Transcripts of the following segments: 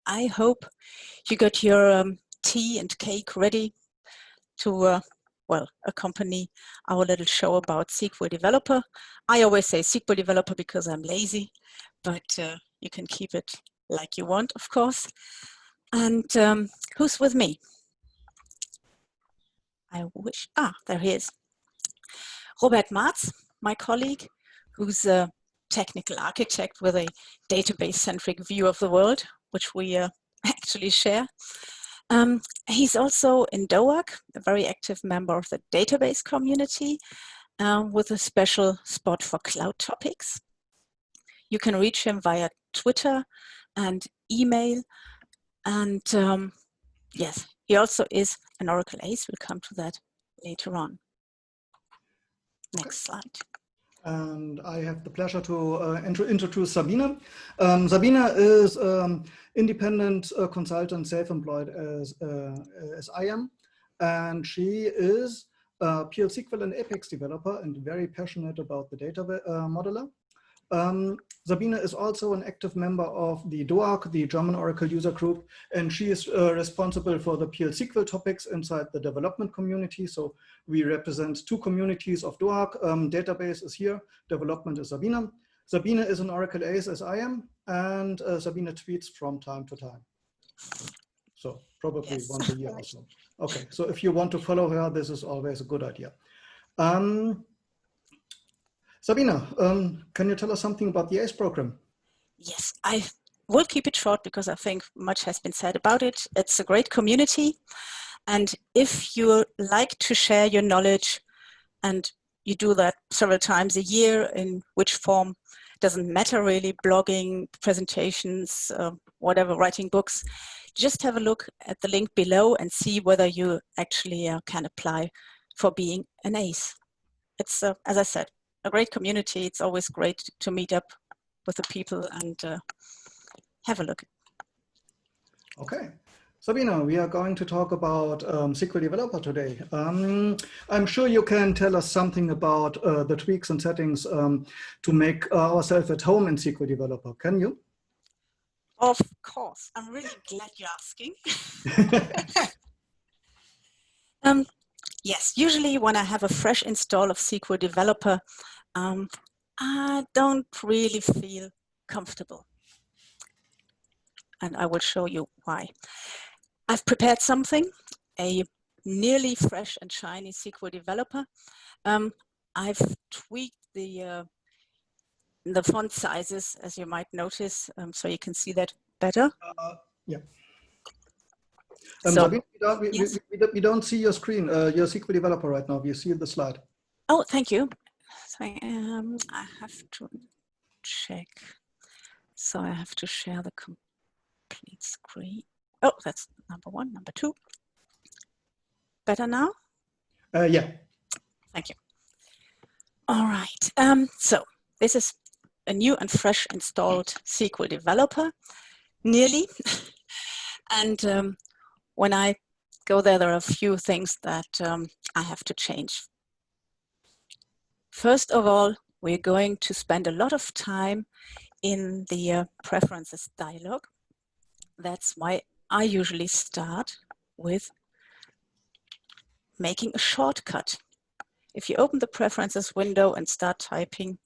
I hope you got your tea and cake ready to, well, accompany our little show about SQL Developer. I always say SQL Developer because I'm lazy, but you can keep it like you want, of course. And who's with me? I wish, there he is. Robert Marz, my colleague, who's a technical architect with a database-centric view of the world, which we actually share. He's also in DOAC, a very active member of the database community, with a special spot for cloud topics. You can reach him via Twitter and email. And yes, he also is an Oracle ace. We'll come to that later on. Next slide. And I have the pleasure to introduce Sabine. Sabine is independent consultant, self-employed as I am. And she is a PL SQL and Apex developer and very passionate about the data modeler. Sabine is also an active member of the DOAC, the German Oracle user group, and she is responsible for the PL SQL topics inside the development community. So we represent two communities of DOAC. Database is here, development is Sabine. Sabine is an Oracle ace as I am, and Sabine tweets from time to time. So probably once a year or so. Okay, so if you want to follow her, this is always a good idea. Sabine, can you tell us something about the ACE program? Yes, I will keep it short because I think much has been said about it. It's a great community. And if you like to share your knowledge, and you do that several times a year, in which form doesn't matter really, blogging, presentations, whatever, writing books, just have a look at the link below and see whether you actually can apply for being an ACE. It's, as I said, a great community. It's always great to meet up with the people and have a look. Okay. Sabine, we are going to talk about SQL Developer today. I'm sure you can tell us something about the tweaks and settings to make ourselves at home in SQL Developer. Can you? Of course. I'm really glad you're asking. Yes, usually when I have a fresh install of SQL Developer, I don't really feel comfortable. And I will show you why. I've prepared something, a nearly fresh and shiny SQL Developer. I've tweaked the font sizes, as you might notice, so you can see that better. Yeah. So, Sabine, we don't see your screen, your SQL Developer right now. We see the slide. Oh, thank you. So, I have to check. So I have to share the complete screen. Oh, that's number one. Number two. Better now? Yeah. Thank you. All right. So this is a new and fresh installed SQL Developer, nearly. And when I go there, there are a few things that I have to change. First of all, we're going to spend a lot of time in the preferences dialog. That's why I usually start with making a shortcut. If you open the preferences window and start typing,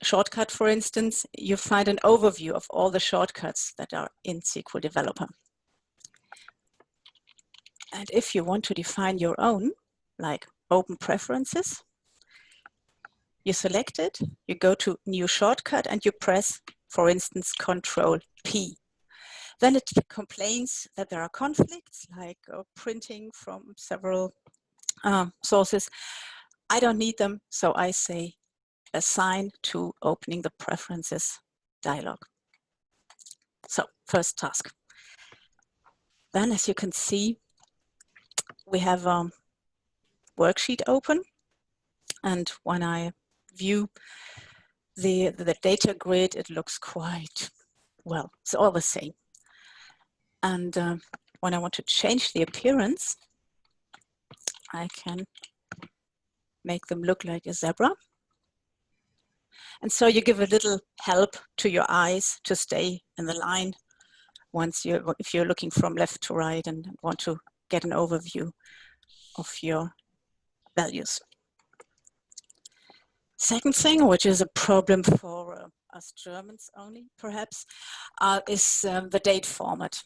shortcut, for instance, you find an overview of all the shortcuts that are in SQL Developer. And if you want to define your own, like open preferences, you select it, you go to new shortcut and you press, for instance, Control P. Then it complains that there are conflicts, like printing from several sources. I don't need them, so I say assign to opening the preferences dialog. So first task. Then, as you can see, we have a worksheet open, and when I view the data grid, it looks quite, well, it's all the same. And when I want to change the appearance, I can make them look like a zebra. And so you give a little help to your eyes to stay in the line if you're looking from left to right and want to get an overview of your values. Second thing, which is a problem for us Germans only, perhaps, is the date format.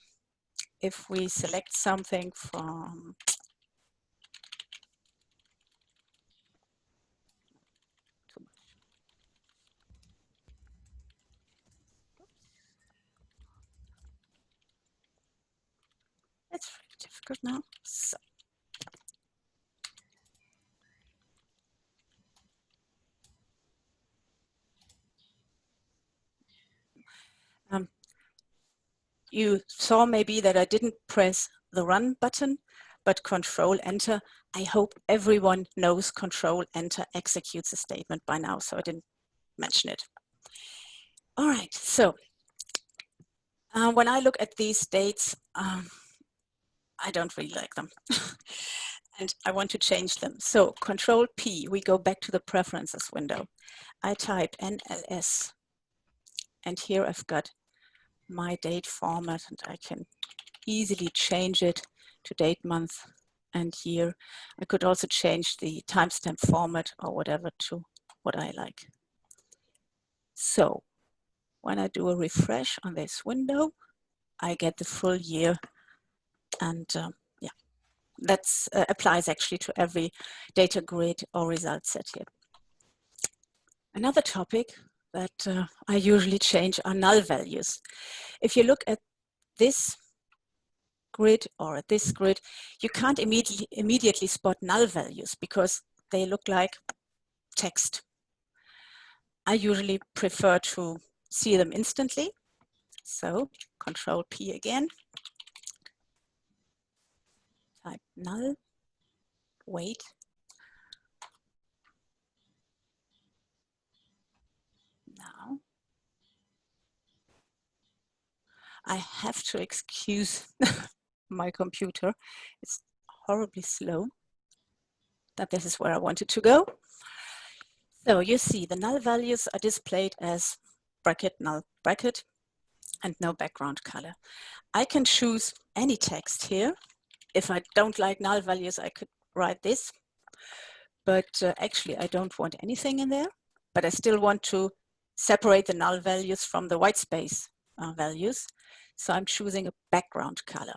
If we select something from it's very difficult now. So. You saw maybe that I didn't press the run button, but Control Enter. I hope everyone knows Control Enter executes a statement by now, so I didn't mention it. All right, so when I look at these dates, I don't really like them. And I want to change them. So Control P, we go back to the preferences window. I type NLS, and here I've got my date format, and I can easily change it to date, month, and year. I could also change the timestamp format or whatever to what I like. So when I do a refresh on this window, I get the full year, and yeah, that applies actually to every data grid or result set here. Another topic that I usually change are null values. If you look at this grid or at this grid, you can't immediately spot null values because they look like text. I usually prefer to see them instantly. So Control P again, type null, wait. Now, I have to excuse my computer. It's horribly slow. That this is where I wanted to go. So you see the null values are displayed as bracket, null, bracket, and no background color. I can choose any text here. If I don't like null values, I could write this. But actually, I don't want anything in there. But I still want to separate the null values from the white space values. So I'm choosing a background color.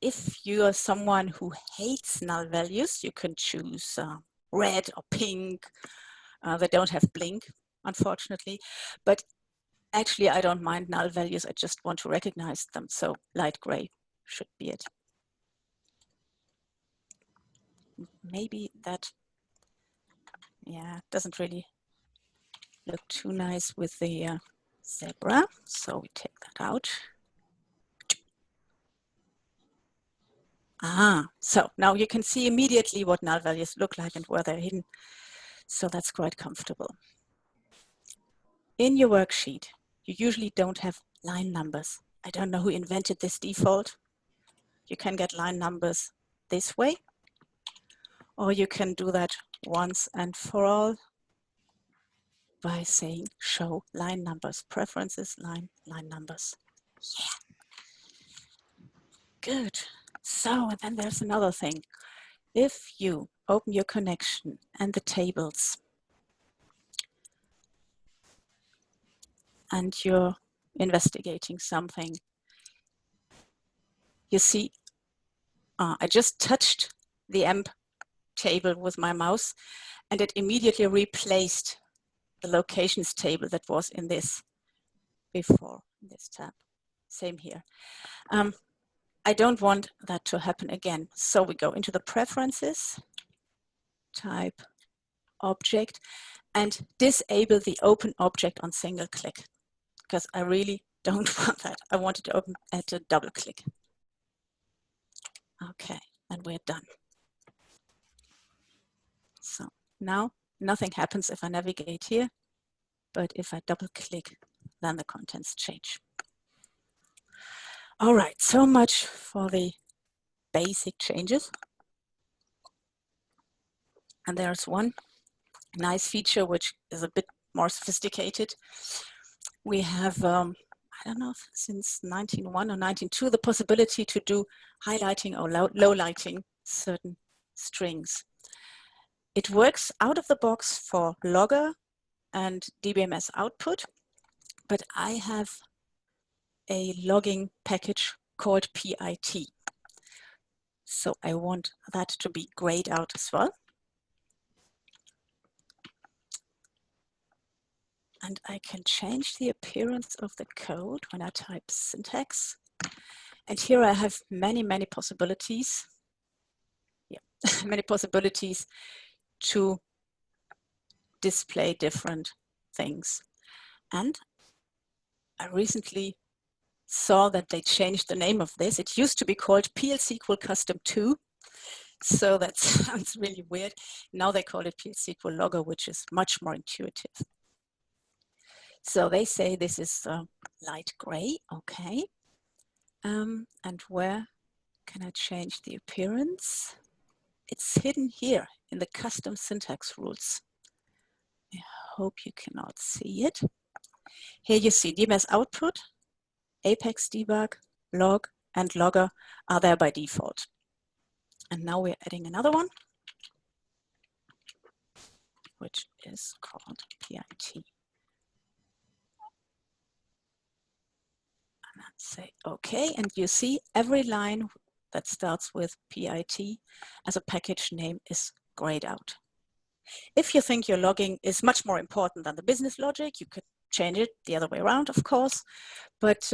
If you are someone who hates null values, you can choose red or pink. They don't have blink, unfortunately. But actually, I don't mind null values. I just want to recognize them. So light gray should be it. Maybe that, yeah, doesn't really look too nice with the zebra. So we take that out. So now you can see immediately what null values look like and where they're hidden. So that's quite comfortable. In your worksheet, you usually don't have line numbers. I don't know who invented this default. You can get line numbers this way, or you can do that once and for all by saying show line numbers, preferences, line numbers. Yeah. Good. So then there's another thing. If you open your connection and the tables and you're investigating something, you see, I just touched the emp table with my mouse and it immediately replaced the locations table that was in this before, in this tab. Same here. I don't want that to happen again. So we go into the preferences, type object, and disable the open object on single click, because I really don't want that. I want it to open at a double click. Okay, and we're done. So now nothing happens if I navigate here, but if I double click, then the contents change. All right, so much for the basic changes. And there's one nice feature which is a bit more sophisticated. We have, I don't know, since 1901 or 1902, the possibility to do highlighting or low lighting certain strings. It works out of the box for logger and DBMS output, but I have a logging package called PIT. So I want that to be grayed out as well. And I can change the appearance of the code when I type syntax. And here I have many, many possibilities. Yeah, many possibilities to display different things. And I recently saw that they changed the name of this. It used to be called PL/SQL Custom 2. So that sounds really weird. Now they call it PL/SQL Logger, which is much more intuitive. So they say this is light gray, okay. And where can I change the appearance? It's hidden here in the custom syntax rules. I hope you cannot see it. Here you see DBMS output, Apex debug, log, and logger are there by default. And now we're adding another one, which is called PIT. And I'd say okay, and you see every line that starts with PIT as a package name is grayed out. If you think your logging is much more important than the business logic, you could change it the other way around, of course, but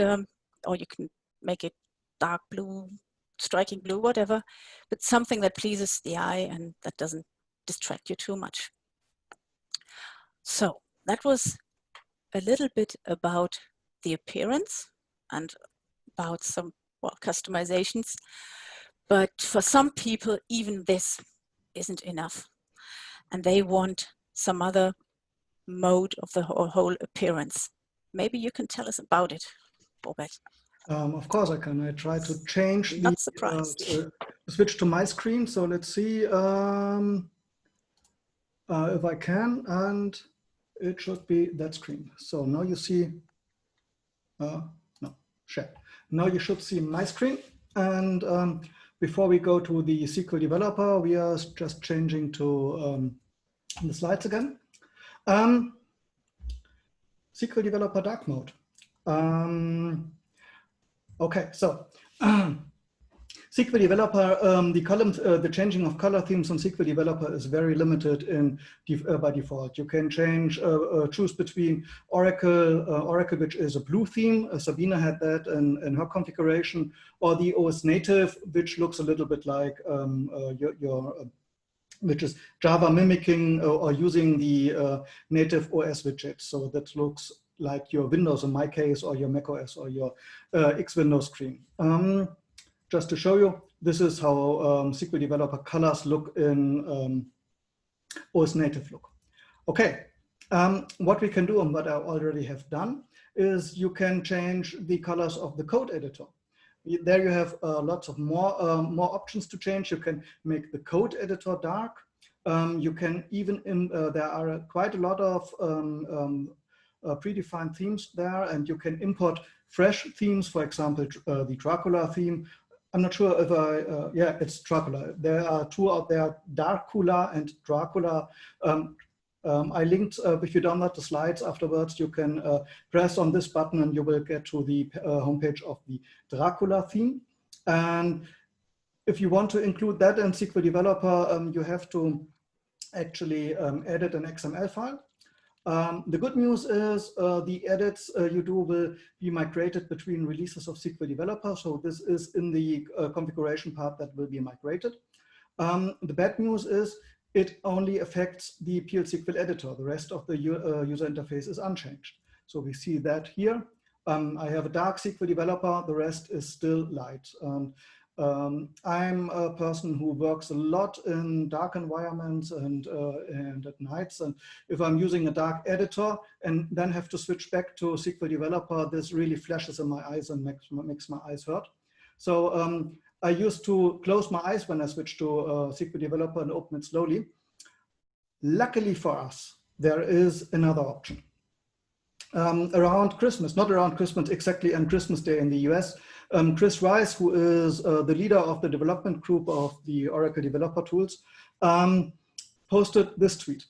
or you can make it dark blue, striking blue, whatever, but something that pleases the eye and that doesn't distract you too much. So that was a little bit about the appearance and about some, well, customizations. But for some people, even this isn't enough. And they want some other mode of the whole appearance. Maybe you can tell us about it, Robert. Of course I can. I try to change Not surprised. Switch to my screen. So let's see if I can, and it should be that screen. So now you see, no, share. Now you should see my screen. And before we go to the SQL Developer, we are just changing to the slides again. SQL Developer dark mode. Okay, so SQL Developer, the changing of color themes on SQL Developer is very limited by default. You can choose between Oracle, which is a blue theme. Sabine had that in her configuration, or the OS native, which looks a little bit like which is Java mimicking or using the native OS widget. So that looks like your Windows in my case, or your Mac OS, or your X Windows screen. Just to show you, this is how SQL Developer colors look in OS native look. Okay, what we can do, and what I already have done, is you can change the colors of the code editor. There you have lots of more options to change. You can make the code editor dark. You can even, there are quite a lot of predefined themes there, and you can import fresh themes, for example, the Dracula theme. I'm not sure if yeah, it's Dracula. There are two out there, Darkula and Dracula. I linked, if you download the slides afterwards, you can press on this button and you will get to the homepage of the Dracula theme. And if you want to include that in SQL Developer, you have to actually edit an XML file. The good news is the edits you do will be migrated between releases of SQL Developer. So this is in the configuration part that will be migrated. The bad news is it only affects the PL/SQL editor. The rest of the user interface is unchanged. So we see that here. I have a dark SQL Developer. The rest is still light. I'm a person who works a lot in dark environments and at nights. And if I'm using a dark editor and then have to switch back to SQL Developer, this really flashes in my eyes and makes my eyes hurt. So I used to close my eyes when I switched to SQL Developer and open it slowly. Luckily for us, there is another option. Around Christmas, not around Christmas exactly, on Christmas Day in the US, Chris Rice, who is the leader of the development group of the Oracle Developer Tools, posted this tweet,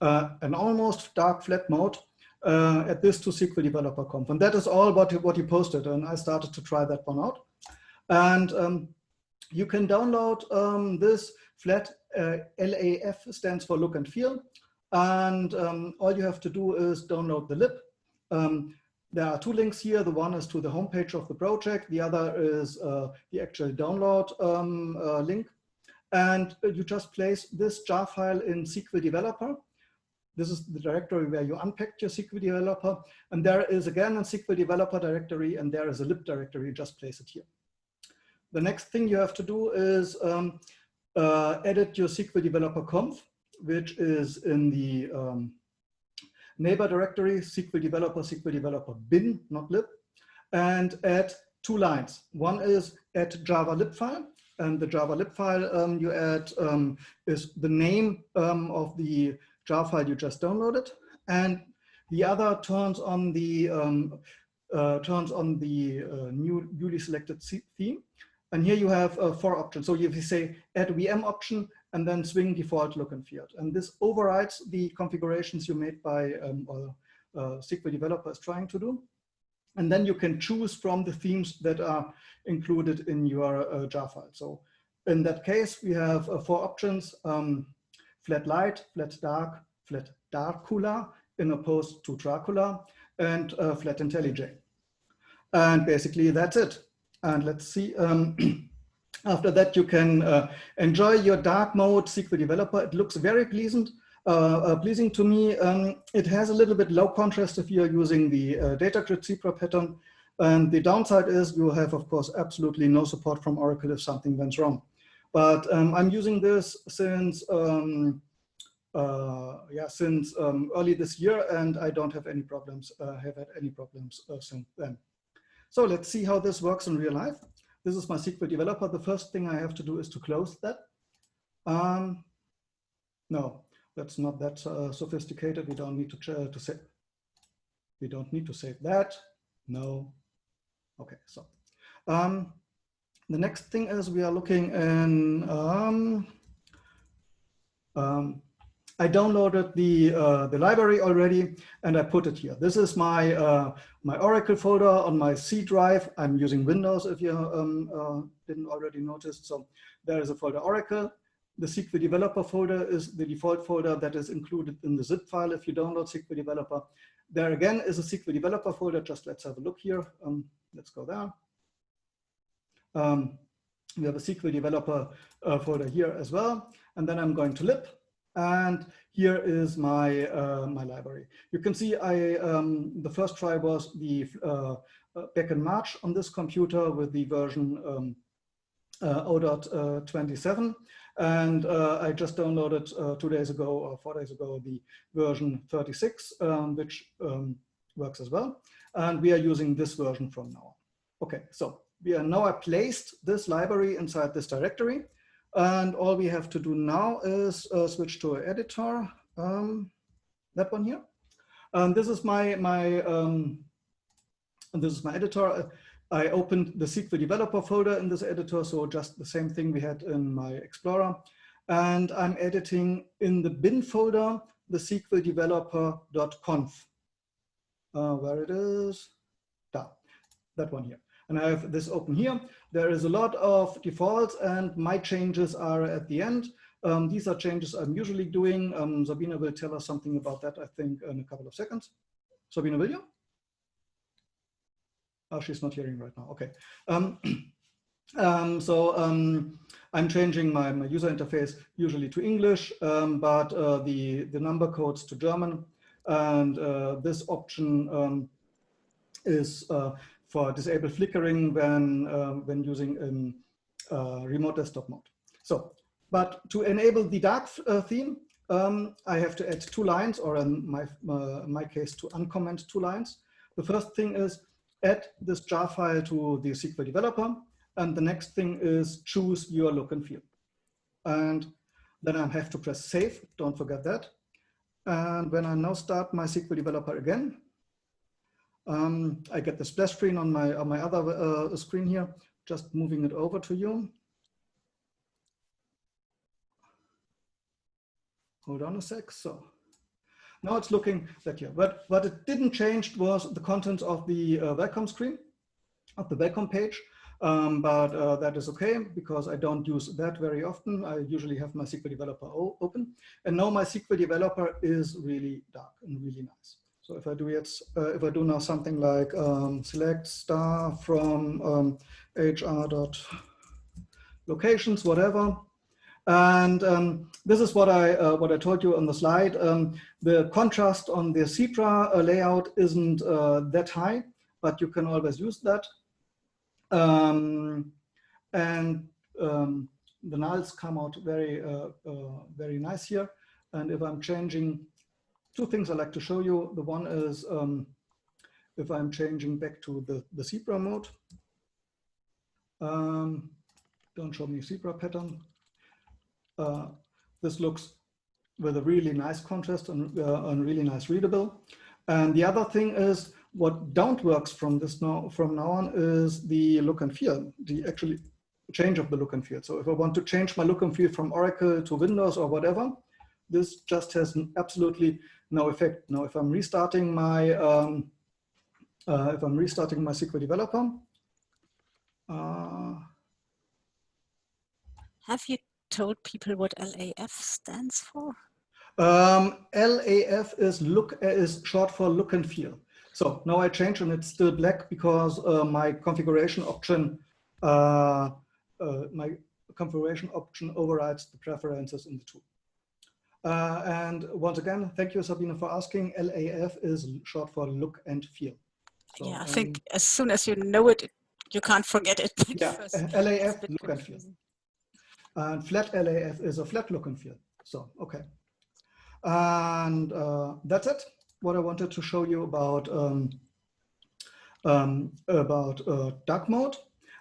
an almost dark flat mode at this to SQL Developer Conf. And that is all what he posted. And I started to try that one out. And you can download this flat, LAF stands for look and feel. And all you have to do is download the lib. There are two links here. The one is to the homepage of the project. The other is the actual download link. And you just place this jar file in SQL Developer. This is the directory where you unpacked your SQL Developer. And there is again a SQL Developer directory, and there is a lib directory. You just place it here. The next thing you have to do is edit your SQL Developer Conf, which is in the neighbor directory, SQL Developer bin, not lib, and add two lines. One is add Java lib file, and the Java lib file you add is the name of the jar file you just downloaded, and the other turns on the newly selected theme. And here you have 4 options. So if you say add VM option and then swing default look and feel. And this overrides the configurations you made by SQL Developer is trying to do. And then you can choose from the themes that are included in your jar file. So in that case, we have 4 options, flat light, flat darkula, in opposed to Dracula, and flat IntelliJ. And basically that's it. And let's see, after that you can enjoy your dark mode SQL Developer. It looks very pleasing to me. It has a little bit low contrast if you're using the data grid zebra pattern. And the downside is you have, of course, absolutely no support from Oracle if something went wrong. But I'm using this since early this year, and I don't have any problems, since then. So let's see how this works in real life. This is my SQL Developer. The first thing I have to do is to close that. No, that's not that sophisticated. We don't need to save. We don't need to save that. No. Okay, so the next thing is we are looking in. I downloaded the library already, and I put it here. This is my my Oracle folder on my C drive. I'm using Windows, if you didn't already notice. So there is a folder Oracle. The SQL Developer folder is the default folder that is included in the zip file if you download SQL Developer. There again is a SQL Developer folder. Just let's have a look here. Let's go there. We have a SQL Developer folder here as well. And then I'm going to lib. And here is my my library. You can see the first try was the back in March on this computer with the version 0.27, and I just downloaded 2 days ago or 4 days ago the version 36, which works as well. And we are using this version from now on. Okay, so we are now placed this library inside this directory. And all we have to do now is switch to an editor, that one here. This is my editor. I opened the SQL Developer folder in this editor, so just the same thing we had in my Explorer. And I'm editing in the bin folder the SQL Developer.conf. Where it is? That one here. And I have this open here. There is a lot of defaults, and my changes are at the end. These are changes I'm usually doing. Sabine will tell us something about that, I think, in a couple of seconds. Sabine, will you? Oh, she's not hearing right now. Okay. I'm changing my user interface usually to English, but the number codes to German. And this option is for disable flickering when using in remote desktop mode. So, but to enable the dark theme, I have to add 2 lines, or in my case, to uncomment 2 lines. The first thing is add this jar file to the SQL Developer, and the next thing is choose your look and feel. And then I have to press save, don't forget that. And when I now start my SQL Developer again, I get the splash screen on my other screen here, just moving it over to you. Hold on a sec. So now it's looking like here. But what it didn't change was the contents of the welcome screen, of the welcome page. But that is okay because I don't use that very often. I usually have my SQL Developer open. And now my SQL Developer is really dark and really nice. So if I do it, if I do now something like select star from hr.locations, whatever. And this is what I told you on the slide. The contrast on the Citra layout isn't that high, but you can always use that. The nulls come out very, very nice here. And if I'm changing, two things I like to show you. The one is if I'm changing back to the zebra mode. Don't show me zebra pattern. This looks with a really nice contrast and really nice readable. And the other thing is what don't works from now on is the look and feel, the actually change of the look and feel. So if I want to change my look and feel from Oracle to Windows or whatever, this just has absolutely no effect. Now, if I'm restarting my SQL Developer, have you told people what LAF stands for? LAF is short for look and feel. So now I change and it's still black because my configuration option overrides the preferences in the tool. And once again, thank you, Sabine, for asking. LAF is short for look and feel. So, yeah, I think as soon as you know it, you can't forget it. Yeah, LAF, look and feel. And flat LAF is a flat look and feel. So, okay. And that's it. What I wanted to show you about dark mode.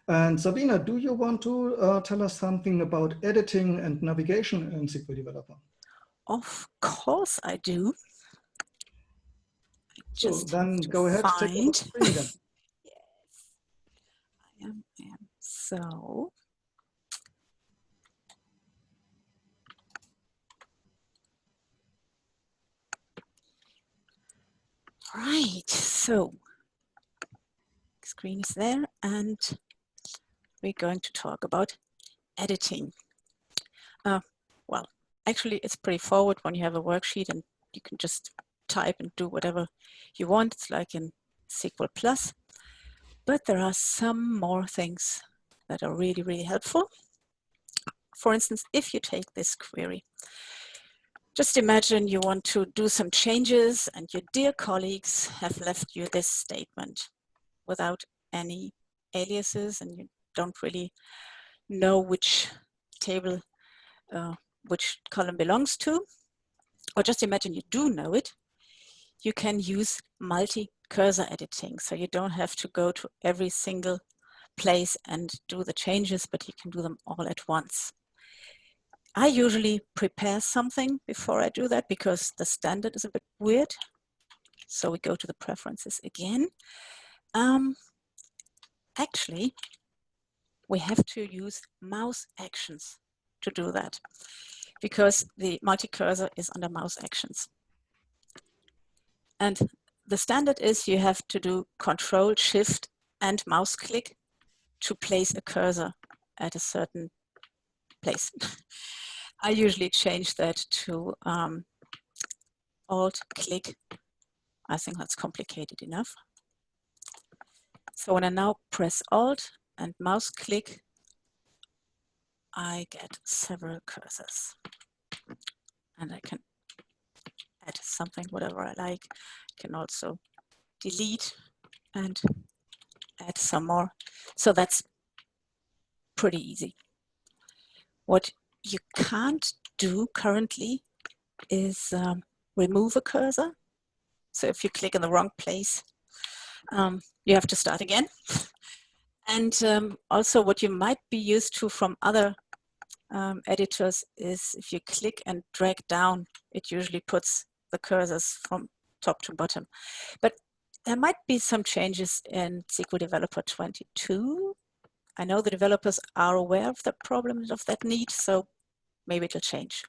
And Sabine, do you want to tell us something about editing and navigation in SQL Developer? Of course I do. So then go ahead, take over the screen again. Yes, I am. So, right, so screen is there and we're going to talk about editing. Well, actually it's pretty forward when you have a worksheet and you can just type and do whatever you want. It's like in SQL Plus, but there are some more things that are really, really helpful. For instance, if you take this query, just imagine you want to do some changes and your dear colleagues have left you this statement without any aliases and you don't really know which table, which column belongs to, or just imagine you do know it, you can use multi-cursor editing. So you don't have to go to every single place and do the changes, but you can do them all at once. I usually prepare something before I do that because the standard is a bit weird. So we go to the preferences again. Actually, we have to use mouse actions to do that because the multi-cursor is under mouse actions. And the standard is you have to do Control, Shift, and mouse click to place a cursor at a certain place. I usually change that to Alt, click. I think that's complicated enough. So when I now press Alt and mouse click, I get several cursors. And I can add something, whatever I like. I can also delete and add some more. So that's pretty easy. What you can't do currently is remove a cursor. So if you click in the wrong place, you have to start again. And also what you might be used to from other editors is if you click and drag down, it usually puts the cursors from top to bottom. But there might be some changes in SQL Developer 22. I know the developers are aware of the problem, of that need, so maybe it'll change.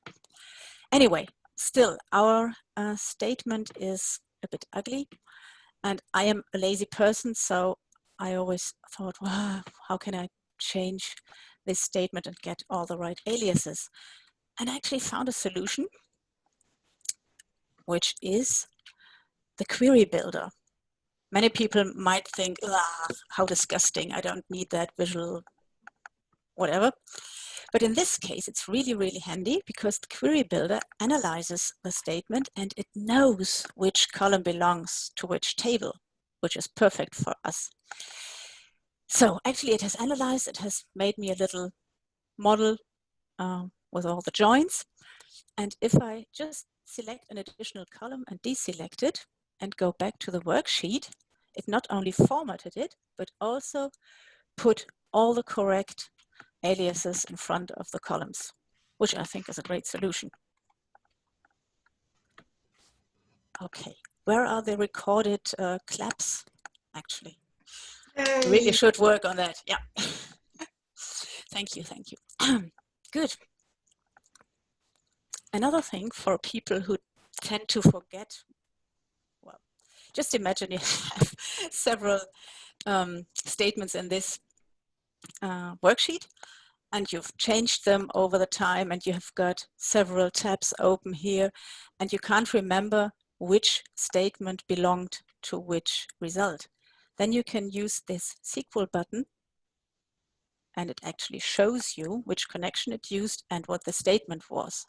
Anyway, still, our statement is a bit ugly, and I am a lazy person, so I always thought, wow, how can I change this statement and get all the right aliases? And I actually found a solution, which is the query builder. Many people might think, how disgusting, I don't need that visual whatever. But in this case, it's really, really handy because the query builder analyzes the statement and it knows which column belongs to which table, which is perfect for us. So actually it has analyzed, it has made me a little model with all the joins. And if I just select an additional column and deselect it and go back to the worksheet, it not only formatted it, but also put all the correct aliases in front of the columns, which I think is a great solution. Okay, where are the recorded claps, actually? Yay. Really should work on that, yeah. Thank you, thank you. Good. Another thing for people who tend to forget, well, just imagine you have several statements in this worksheet, and you've changed them over the time, and you have got several tabs open here, and you can't remember which statement belonged to which result. Then you can use this SQL button, and it actually shows you which connection it used and what the statement was,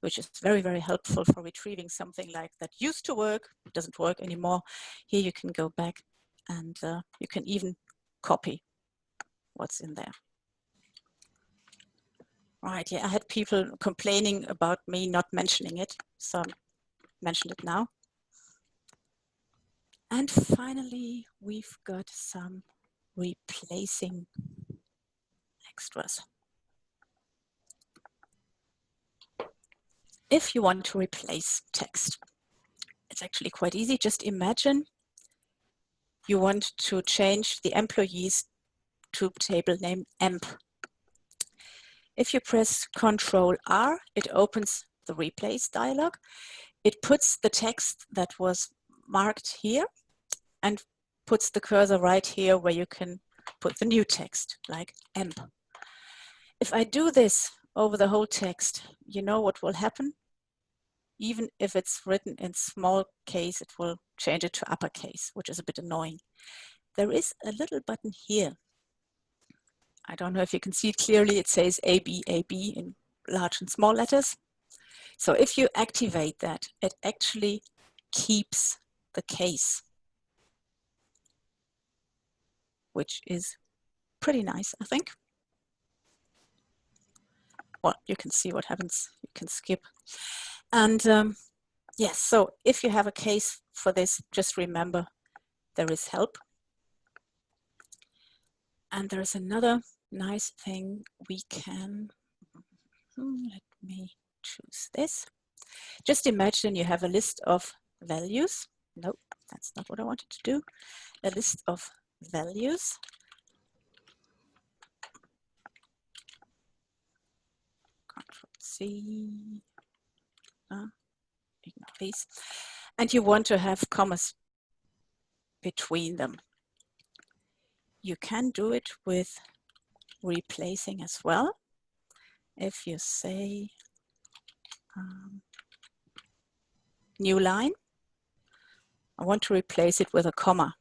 which is very, very helpful for retrieving something like that used to work, doesn't work anymore. Here you can go back and you can even copy what's in there. Right, yeah, I had people complaining about me not mentioning it, so I mentioned it now. And finally, we've got some replacing extras. If you want to replace text, it's actually quite easy. Just imagine you want to change the employees to table name emp. If you press Ctrl R, it opens the replace dialog. It puts the text that was marked here and puts the cursor right here where you can put the new text, like emp. If I do this over the whole text, you know what will happen? Even if it's written in small case, it will change it to uppercase, which is a bit annoying. There is a little button here. I don't know if you can see it clearly. It says AB, AB in large and small letters. So if you activate that, it actually keeps the case, which is pretty nice, I think. Well, you can see what happens. You can skip. And yes, so if you have a case for this, just remember there is help. And there's another nice thing we can, let me choose this. Just imagine you have a list of values. Nope, that's not what I wanted to do. A list of values. Ctrl+C, ignore these. And you want to have commas between them. You can do it with replacing as well. If you say new line, I want to replace it with a comma.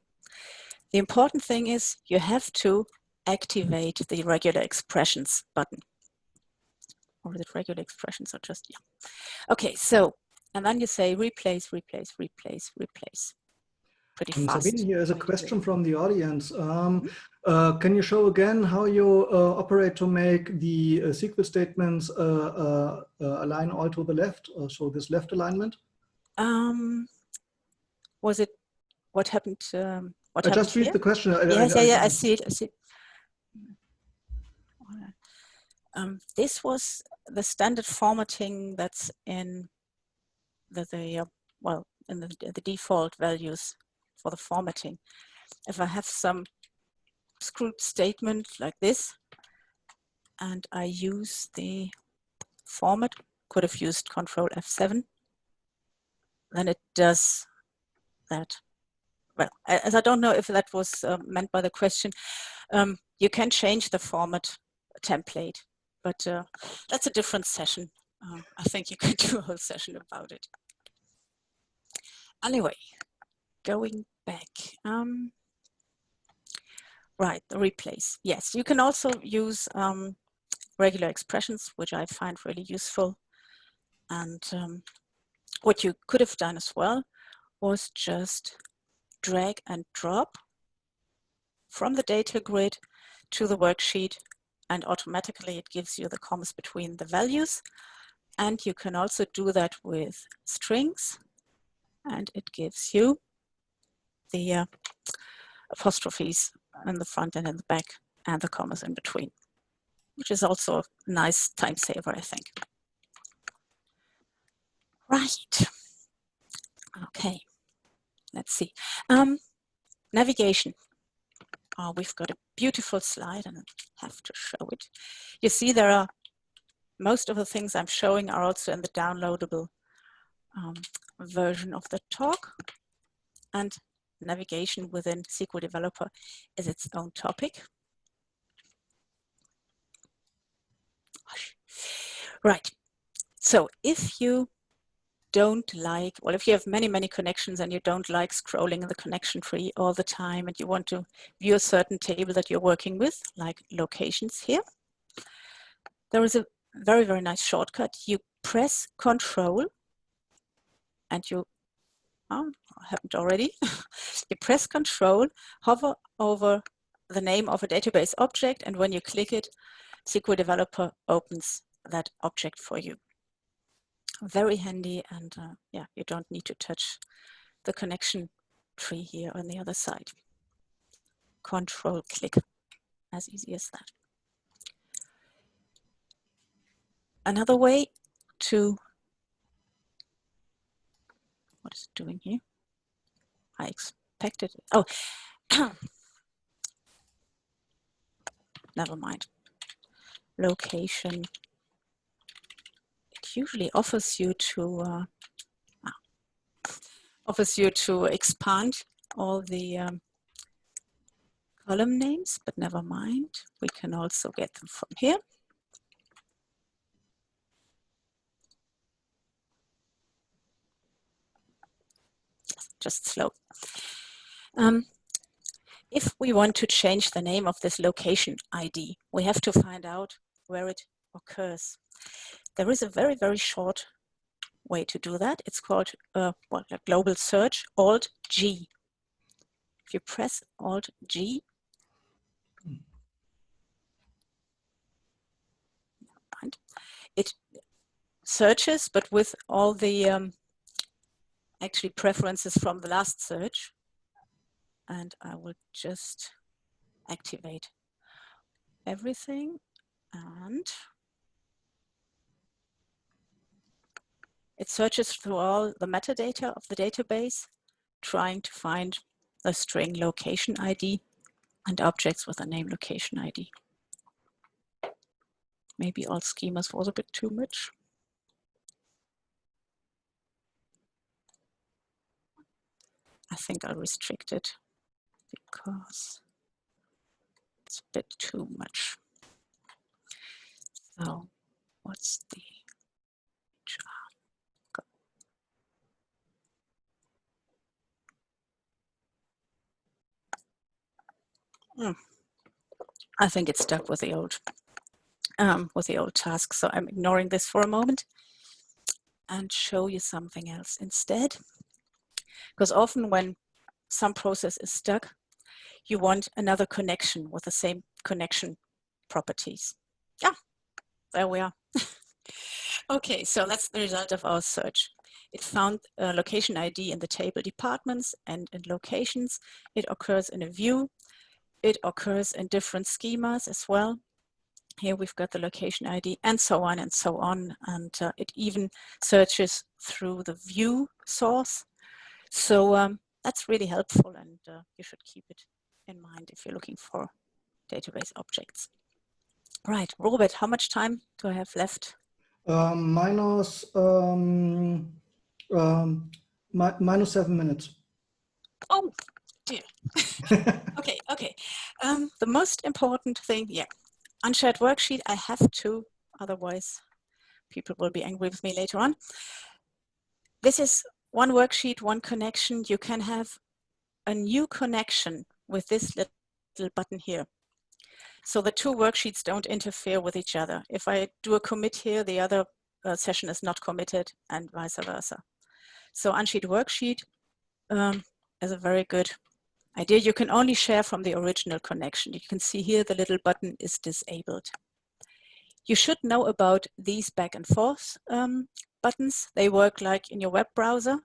The important thing is you have to activate the regular expressions button. Or is it regular expressions or just, yeah. Okay, so, and then you say replace, replace, replace, replace. Pretty fast. Sabine, here is a question from the audience. Can you show again how you operate to make the SQL statements align all to the left, so this left alignment? Was it, what happened? What I happened just read here? the question. Yes, I see it, I see it. This was the standard formatting that's in well, in the default values for the formatting. If I have some script statement like this, and I use the format, could have used Control F7, then it does that. Well, as I don't know if that was meant by the question, you can change the format template, but that's a different session. I think you could do a whole session about it. Anyway, going back. Right, the replace. Yes, you can also use regular expressions, which I find really useful. And what you could have done as well was just drag and drop from the data grid to the worksheet, and automatically it gives you the commas between the values. And you can also do that with strings, and it gives you the apostrophes in the front and in the back and the commas in between, which is also a nice time saver, I think. Right. Okay. Let's see. Navigation. We've got a beautiful slide and I have to show it. You see there are, most of the things I'm showing are also in the downloadable version of the talk. And navigation within SQL Developer is its own topic. Right. So if you don't like, well, if you have many, many connections and you don't like scrolling in the connection tree all the time and you want to view a certain table that you're working with, like locations here, there is a very, very nice shortcut. You press Control and you, I haven't already, you press Control, hover over the name of a database object, and when you click it, SQL Developer opens that object for you. Very handy, and yeah, you don't need to touch the connection tree here on the other side. Control click, as easy as that. Another way to, what is it doing here? I expected, oh, never mind. Location. It usually offers you to expand all the column names, but never mind. We can also get them from here. Just slow. If we want to change the name of this location ID, we have to find out where it occurs. There is a very, very short way to do that. It's called well, a global search, Alt-G. If you press Alt-G, it searches, but with all the actually preferences from the last search. And I will just activate everything, and it searches through all the metadata of the database, trying to find the string location ID and objects with a name location ID. Maybe all schemas was a bit too much. I think I'll restrict it because it's a bit too much. So what's the I think it's stuck with the old task. So I'm ignoring this for a moment and show you something else instead. Because often when some process is stuck, you want another connection with the same connection properties. Yeah, there we are. Okay, so that's the result of our search. It found a location ID in the table departments and in locations. It occurs in a view. It occurs in different schemas as well. Here we've got the location ID and so on and so on. And it even searches through the view source. So that's really helpful, and you should keep it in mind if you're looking for database objects. Right, Robert, how much time do I have left? Minus 7 minutes. Oh, dear. Okay. The most important thing, yeah, unshared worksheet, I have to, otherwise people will be angry with me later on. This is one worksheet, one connection. You can have a new connection with this little button here. So the two worksheets don't interfere with each other. If I do a commit here, the other session is not committed, and vice versa. So unsheet worksheet is a very good idea. You can only share from the original connection. You can see here the little button is disabled. You should know about these back and forth buttons. They work like in your web browser.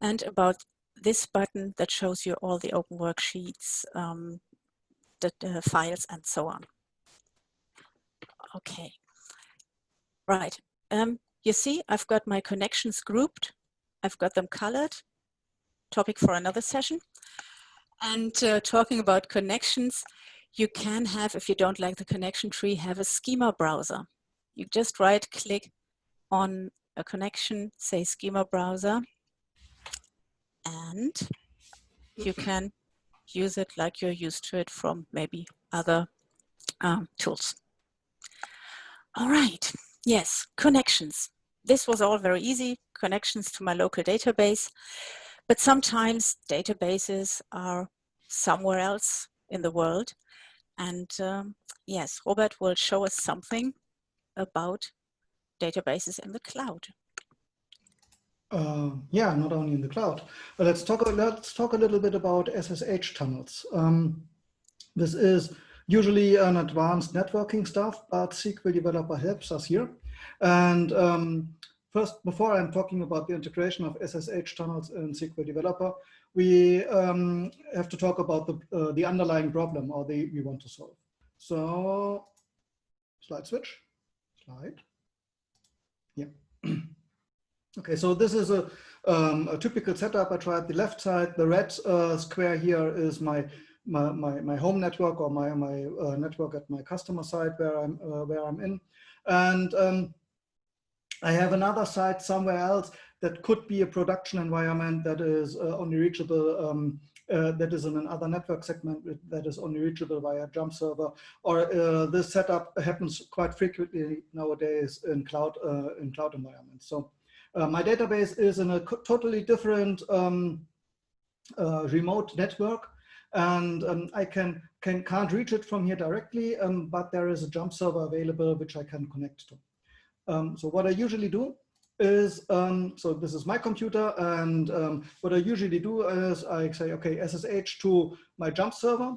And about this button that shows you all the open worksheets, the files, and so on. Okay, right. You see, I've got my connections grouped. I've got them colored. Topic for another session. And talking about connections, you can have, if you don't like the connection tree, have a schema browser. You just right-click on a connection, say schema browser, and you can use it like you're used to it from maybe other tools. All right, yes, connections. This was all very easy, connections to my local database, but sometimes databases are somewhere else in the world. And yes, Robert will show us something about databases in the cloud. Yeah, not only in the cloud. Let's talk a little bit about SSH tunnels. This is usually an advanced networking stuff, but SQL Developer helps us here. And first, before I'm talking about the integration of SSH tunnels in SQL Developer, we have to talk about the underlying problem or we want to solve. So, slide switch, slide, yeah. Okay, so this is a typical setup. I tried the left side. The red square here is my home network or my network at my customer side where I'm in, and I have another site somewhere else that could be a production environment that is only reachable. That is in another network segment that is only reachable via jump server, or this setup happens quite frequently nowadays in cloud environments. So my database is in a totally different remote network, and I can't reach it from here directly, but there is a jump server available which I can connect to. So what I usually do is, so this is my computer, and what I usually do is I say, okay, SSH to my jump server,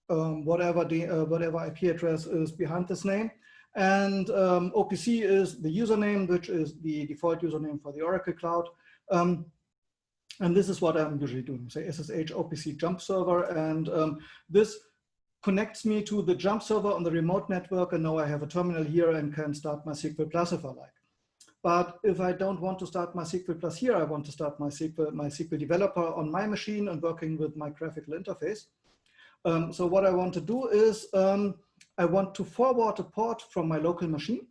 whatever IP address is behind this name, and OPC is the username, which is the default username for the Oracle Cloud. And this is what I'm usually doing. Say SSH OPC jump server, and this connects me to the jump server on the remote network, and now I have a terminal here and can start my SQL Plus if I like. But if I don't want to start my SQL Plus here, I want to start my SQL Developer on my machine and working with my graphical interface. So what I want to do is I want to forward a port from my local machine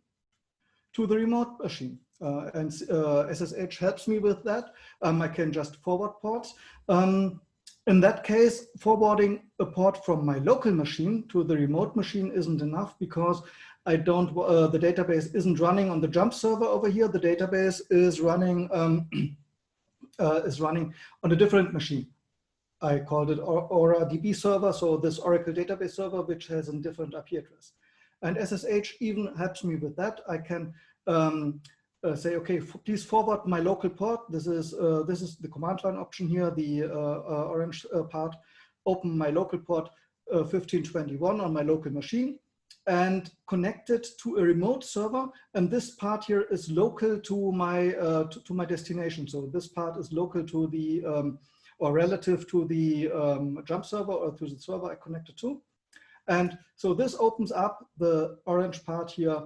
to the remote machine. And SSH helps me with that. I can just forward ports. In that case, forwarding a port from my local machine to the remote machine isn't enough, because I don't. The database isn't running on the jump server over here. The database is running on a different machine. I called it Aura DB server, so this Oracle database server, which has a different IP address. And SSH even helps me with that. I can say, okay, please forward my local port. This is the command line option here, the orange part. Open my local port 1521 on my local machine and connect it to a remote server. And this part here is local to my destination. So this part is local to the or relative to the jump server or to the server I connected to. And so this opens up the orange part here,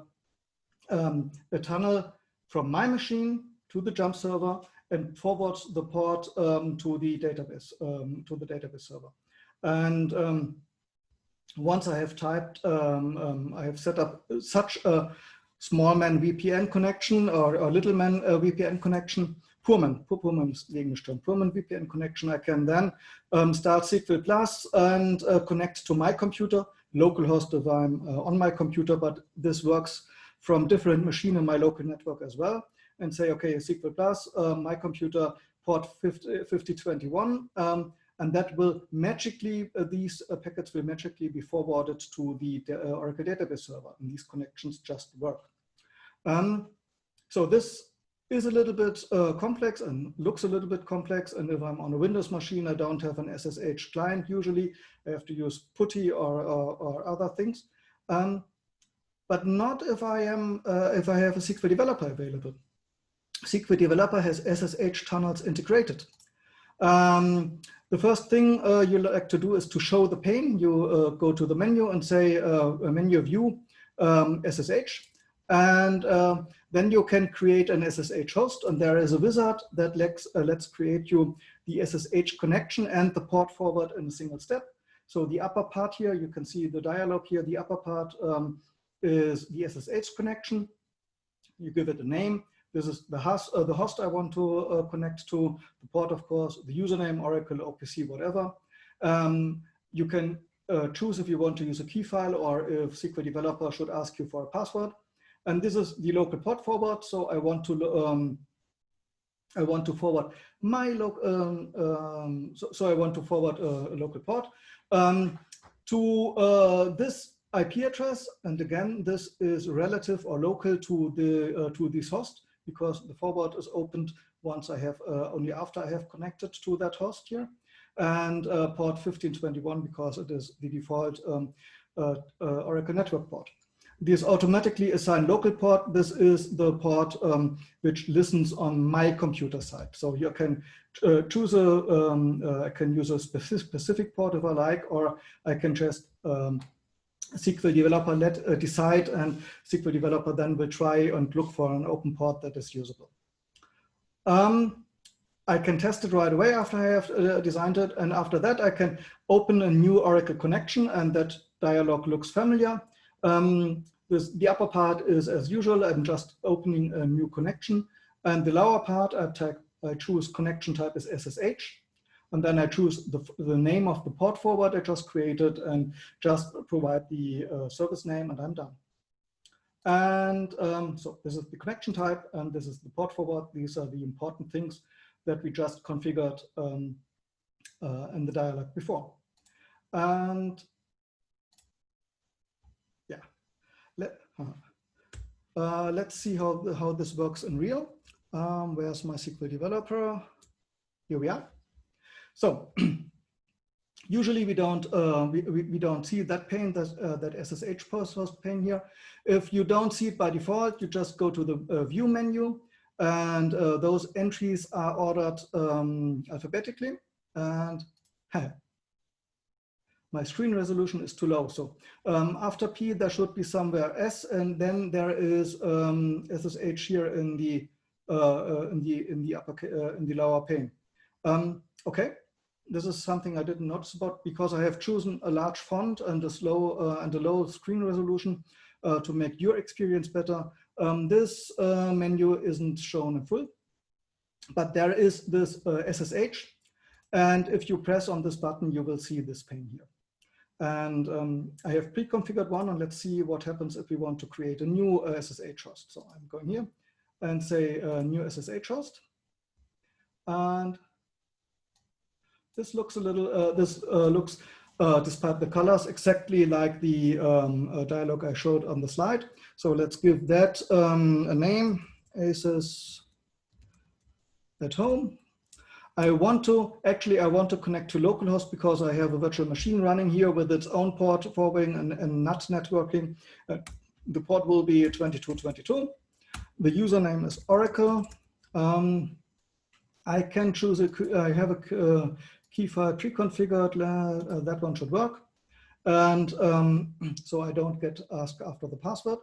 a tunnel from my machine to the jump server and forwards the port to the database server. And once I have typed, I have set up such a small man VPN connection or little man VPN connection, poor man VPN connection. I can then start SQL Plus and connect to my computer, localhost if I'm on my computer, but this works from different machine in my local network as well, and say, okay, SQL Plus, my computer port 5021, and that will magically, these packets will magically be forwarded to the Oracle database server, and these connections just work. So this is a little bit complex and looks a little bit complex, and if I'm on a Windows machine, I don't have an SSH client usually. I have to use PuTTY or other things. But not if I have a SQL Developer available. SQL Developer has SSH tunnels integrated. The first thing you like to do is to show the pane. You go to the menu and say menu view SSH, and then you can create an SSH host, and there is a wizard that lets create you the SSH connection and the port forward in a single step. So the upper part here, you can see the dialog here. The upper part is the SSH connection. You give it a name. This is the host I want to connect to, the port, of course, the username, Oracle, OPC, whatever. You can choose if you want to use a key file or if SQL Developer should ask you for a password. And this is the local port forward. So I want to forward my I want to forward a local port to this IP address, and again, this is relative or local to this host, because the forward is opened once I have only after I have connected to that host here, and port 1521 because it is the default Oracle network port. This automatically assigned local port. This is the port which listens on my computer side. So you can choose I can use a specific port if I like, or I can just SQL Developer let decide, and SQL Developer then will try and look for an open port that is usable. I can test it right away after I have designed it, and after that I can open a new Oracle connection, and that dialog looks familiar. The upper part is as usual. I'm just opening a new connection, and the lower part I choose connection type is SSH. And then I choose the name of the port forward I just created and just provide the service name, and I'm done. And so this is the connection type, and this is the port forward. These are the important things that we just configured in the dialog before. And yeah, let's see how this works in real. Where's my SQL Developer? Here we are. So usually we don't see that pane, that SSH host pane here. If you don't see it by default, you just go to the view menu, and those entries are ordered alphabetically. And my screen resolution is too low. So after P there should be somewhere S, and then there is SSH here in the lower pane. Okay. This is something I didn't notice about because I have chosen a large font and a low screen resolution to make your experience better. This menu isn't shown in full, but there is this SSH, and if you press on this button, you will see this pane here. And I have pre-configured one, and let's see what happens if we want to create a new SSH host. So I'm going here and say new SSH host, and this looks a little, despite the colors, exactly like the dialog I showed on the slide. So let's give that a name, ACES at home. I want to connect to localhost because I have a virtual machine running here with its own port forwarding and NAT networking. The port will be 2222. The username is Oracle. I can choose I have a key file pre-configured, that one should work. And so I don't get asked after the password.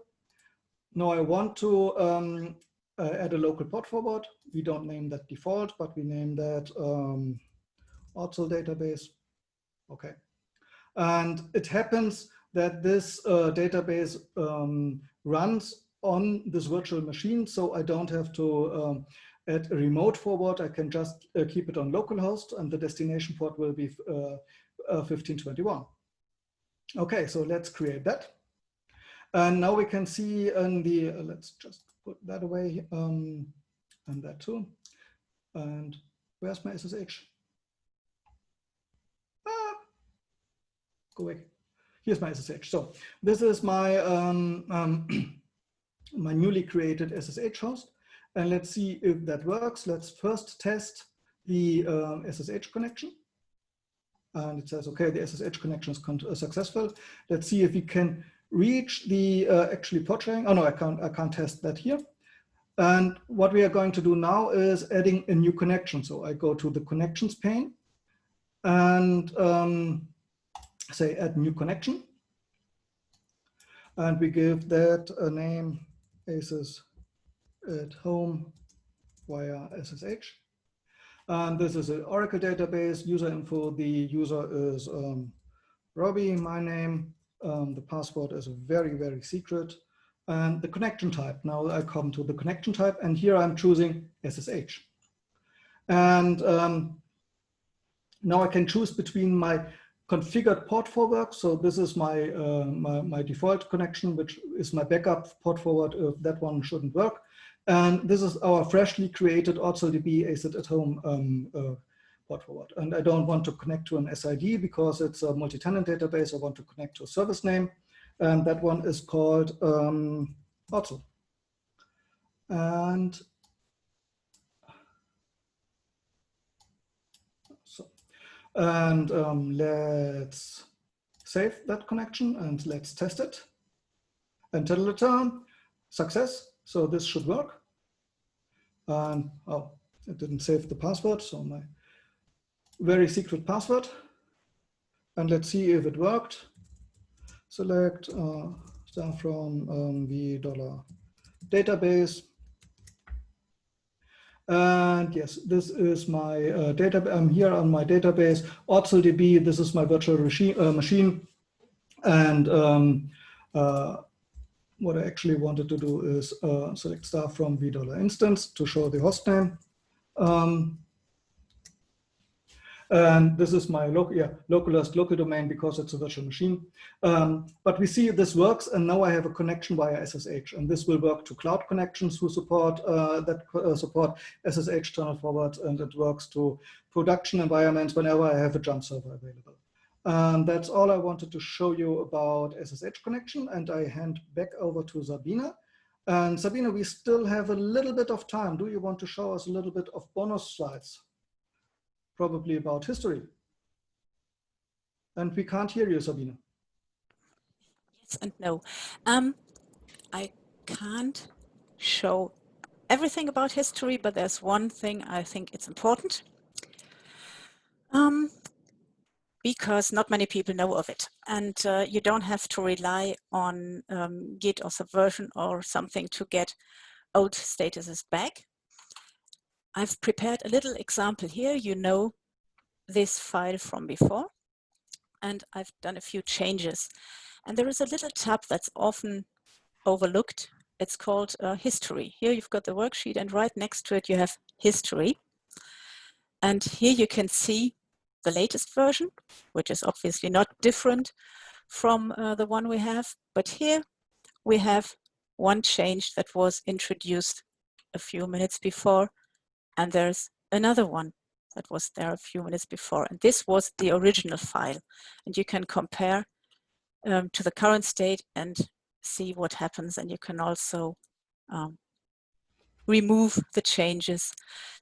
Now I want to add a local port forward. We don't name that default, but we name that Orzel database. Okay. And it happens that this database runs on this virtual machine, so I don't have to add a remote forward. I can just keep it on localhost, and the destination port will be 1521. Okay, so let's create that. And now we can see in the, let's just put that away, and that too. And where's my SSH? Go away. Here's my SSH. So this is my my newly created SSH host, and let's see if that works. Let's first test the SSH connection, and it says okay, the SSH connection is successful. Let's see if we can reach the actually port sharing. Oh no, I can't test that here. And what we are going to do now is adding a new connection. So I go to the connections pane and say add new connection, and we give that a name, ACES at home via SSH. And this is an Oracle database, user info. The user is Robbie, my name. The password is very, very secret. And the connection type. Now I come to the connection type, and here I'm choosing SSH. And now I can choose between my configured port forward. So this is my, my default connection, which is my backup port forward if that one shouldn't work. And this is our freshly created OrzelDB ACID at home port forward. And I don't want to connect to an SID because it's a multi-tenant database. I want to connect to a service name. And that one is called Orzel. And so, and let's save that connection and let's test it. And ta-da-da-da, success. So this should work. And oh, it didn't save the password, so my very secret password. And let's see if it worked. Select start from the $database. And yes, this is my database. I'm here on my database, OrzelDB. This is my virtual machine. And what I actually wanted to do is select star from $instance to show the host name. And this is my localhost local domain because it's a virtual machine. But we see this works, and now I have a connection via SSH, and this will work to cloud connections who support support SSH tunnel forwards, and it works to production environments whenever I have a jump server available. And that's all I wanted to show you about SSH connection, and I hand back over to Sabine. And Sabine, we still have a little bit of time. Do you want to show us a little bit of bonus slides? Probably about history. And we can't hear you, Sabine. Yes and no. I can't show everything about history, but there's one thing I think it's important. Because not many people know of it. And you don't have to rely on Git or Subversion or something to get old statuses back. I've prepared a little example here. You know this file from before, and I've done a few changes. And there is a little tab that's often overlooked. It's called History. Here you've got the worksheet, and right next to it you have History. And here you can see the latest version, which is obviously not different from the one we have. But here we have one change that was introduced a few minutes before, and there's another one that was there a few minutes before. And this was the original file. And you can compare to the current state and see what happens. And you can also remove the changes.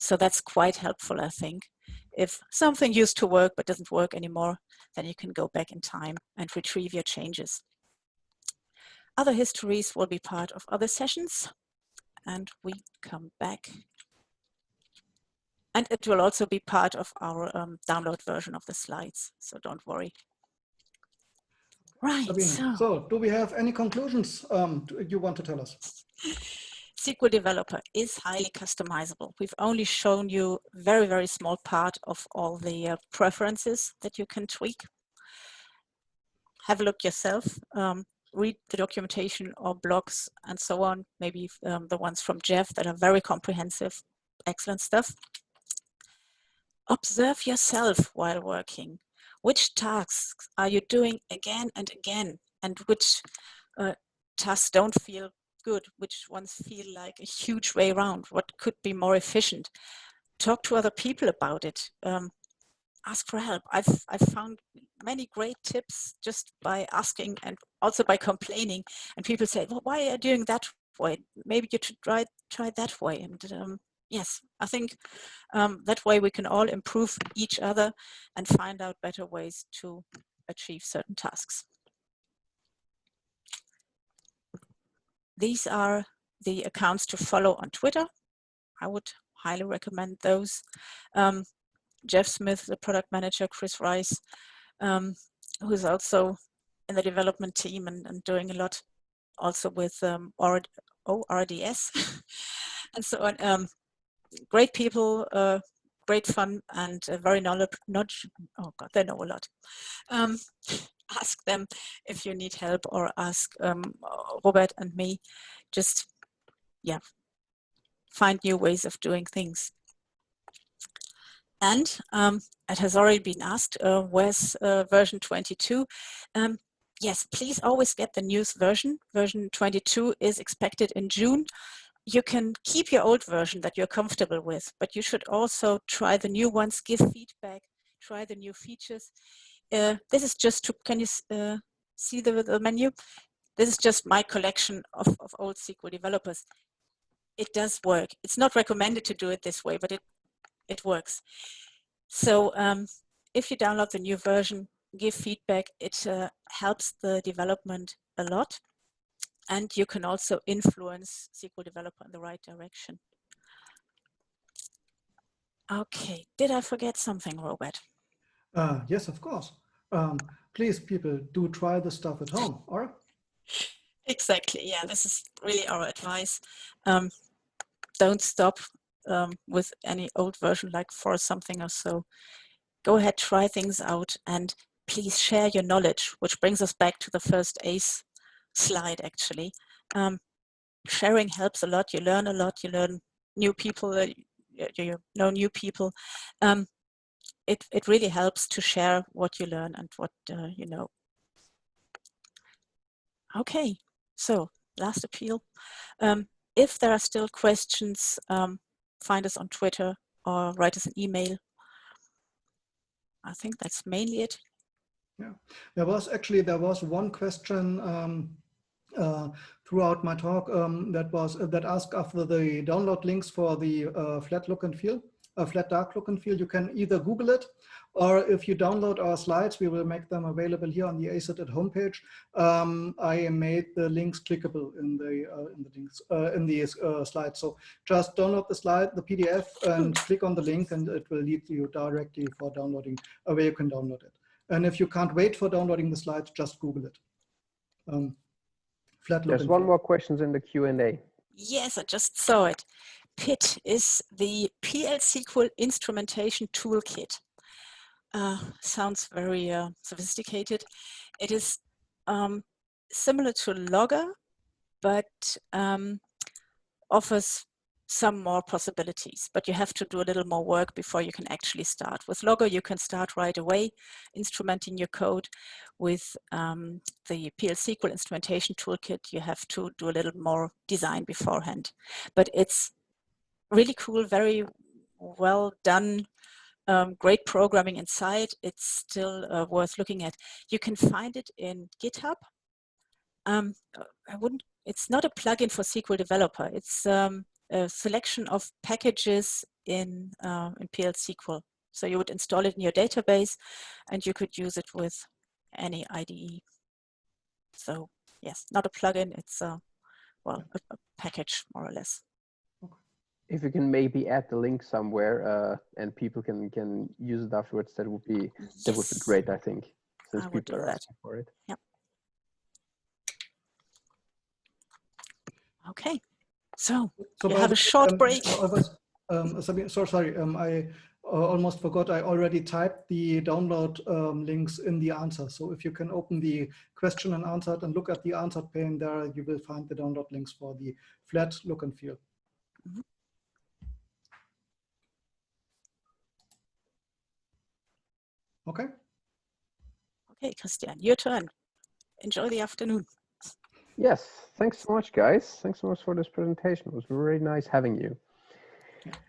So that's quite helpful, I think. If something used to work but doesn't work anymore, then you can go back in time and retrieve your changes. Other histories will be part of other sessions, and we come back. And it will also be part of our download version of the slides, so don't worry. Right, Sabine, so do we have any conclusions you want to tell us? SQL Developer is highly customizable. We've only shown you very, very small part of all the preferences that you can tweak. Have a look yourself. Read the documentation or blogs and so on. Maybe the ones from Jeff that are very comprehensive. Excellent stuff. Observe yourself while working. Which tasks are you doing again and again? And which tasks don't feel good? Which ones feel like a huge way around? What could be more efficient? Talk to other people about it. Ask for help. I've found many great tips just by asking and also by complaining. And people say, well, why are you doing that way? Maybe you should try that way. And yes, I think that way we can all improve each other and find out better ways to achieve certain tasks. These are the accounts to follow on Twitter. I would highly recommend those. Jeff Smith, the product manager, Chris Rice, who's also in the development team and doing a lot also with RDS and so on. Great people, great fun, and very knowledge. Oh God, they know a lot. Ask them if you need help, or ask Robert and me. Just, yeah, find new ways of doing things. And it has already been asked, where's version 22? Yes, please always get the newest version. Version 22 is expected in June. You can keep your old version that you're comfortable with, but you should also try the new ones, give feedback, try the new features. This is just to, can you see the menu? This is just my collection of old SQL developers. It does work. It's not recommended to do it this way, but it works. So if you download the new version, give feedback, it helps the development a lot. And you can also influence SQL Developer in the right direction. Okay, did I forget something, Robert? Yes, of course. Please, people, do try the stuff at home, all right? Exactly, yeah, this is really our advice. Don't stop with any old version like for something or so. Go ahead, try things out, and please share your knowledge, which brings us back to the first ACE slide, actually. Sharing helps a lot. You learn a lot. You learn new people. You know new people. It really helps to share what you learn and what you know. Okay, so last appeal. If there are still questions, find us on Twitter or write us an email. I think that's mainly it. Yeah, there was one question throughout my talk that asked after the download links for the flat look and feel, flat dark look and feel. You can either Google it, or if you download our slides, we will make them available here on the ACET at homepage. I made the links clickable in the slides. So just download the slide, the PDF, and click on the link, and it will lead you directly for downloading where you can download it. And if you can't wait for downloading the slides, just Google it. There's one more question in the Q&A. Yes, I just saw it. PIT is the PL SQL Instrumentation Toolkit. Sounds very sophisticated. It is similar to Logger, but offers some more possibilities, but you have to do a little more work before you can actually start. With Logger, you can start right away instrumenting your code. With the PL SQL Instrumentation Toolkit, you have to do a little more design beforehand. But it's really cool, very well done, great programming inside. It's still worth looking at. You can find it in GitHub. It's not a plugin for SQL Developer. It's a selection of packages in PL SQL. So you would install it in your database, and you could use it with any IDE. So yes, not a plugin. It's a package, more or less. If you can maybe add the link somewhere and people can use it afterwards, that would be great, I think, since people are asking for it. Yep. Okay, so So you by have the a short way, break. Sabine, sorry, I almost forgot. I already typed the download links in the answer. So if you can open the question and answered and look at the answered pane there, you will find the download links for the flat look and feel. Mhm. Okay. Okay, Christian, your turn. Enjoy the afternoon. Yes, thanks so much, guys. Thanks so much for this presentation. It was very nice having you.